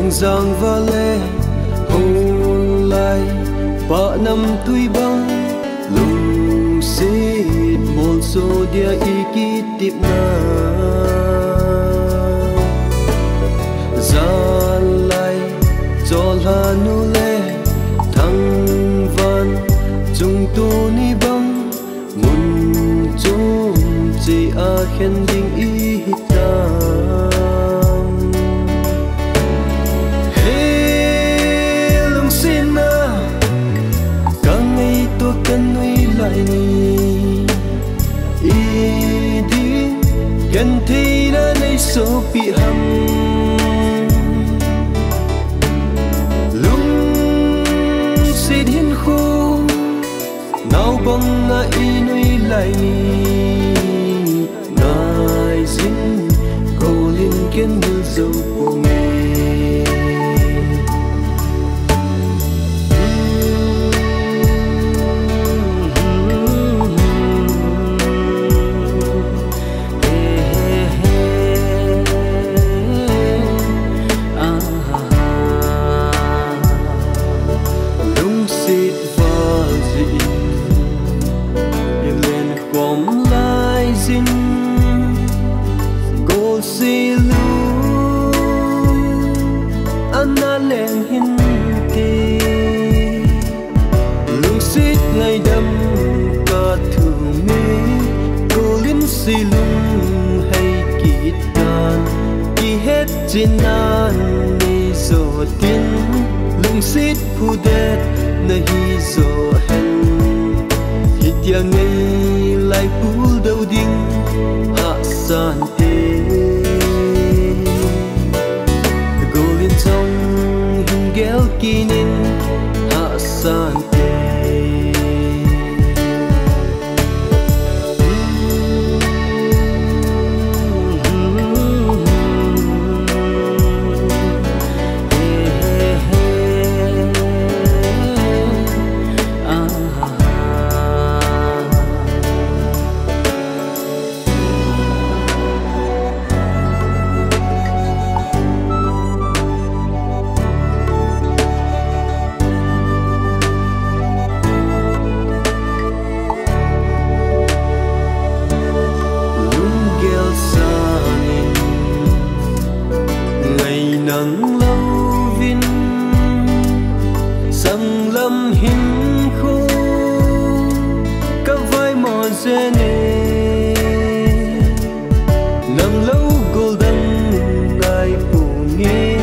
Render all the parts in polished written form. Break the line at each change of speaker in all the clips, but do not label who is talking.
leng giang và lê hôn lại ba năm tuổi băng lùng xịt một số dia ý ký tiếp na gian lại cho là nu lê thăng văn chung tu ni băng mun chung chỉ a khen ding ý ta gần thì đã lấy số bị hầm lung xịt hiên khô nào băng ngã y nuôi lại ngài dính cầu liên kiến như dấu của mẹ trên nan ni zo tin lung sit phu det na hi zo hen hit ya ngay lai pul đâu ding a san te golin song hin gel kinin a san te nắng lâu vin sang lâm hình khô các vai mòn dê nê nắng lâu golden ngày bù nghe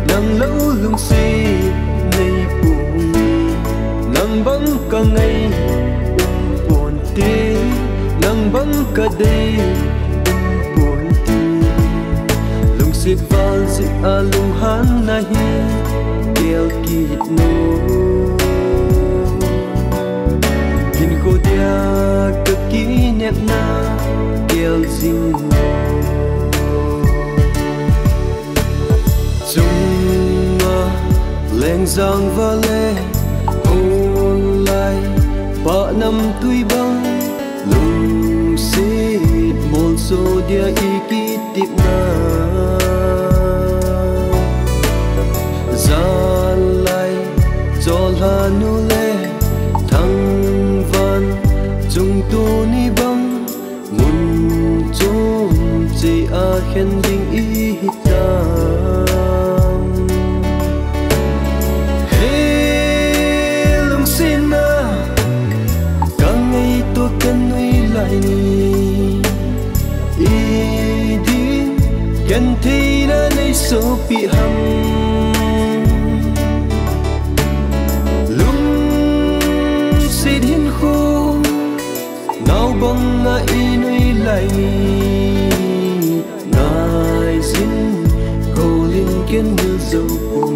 nắng lâu lung si nay bù nghe nắng băng cả ngày buồn tê nắng băng cả đêm sit val sit alung han nahi kel kit no kin ko dia ka kinek na kel zing no chunga leng giang va le hôn lại ba năm tuổi băng lung sit một số dia ý kit tiếp na gian lại cho là nu lê thăng văn chung tu ni băng mun chung chỉ a khen ding ý ta hey lung xin na càng ngày tôi cần nuôi lại ý đi gần thì đã lấy số bị hầm băng ngã y nuôi lại ngài dính cầu liên kiến như dấu của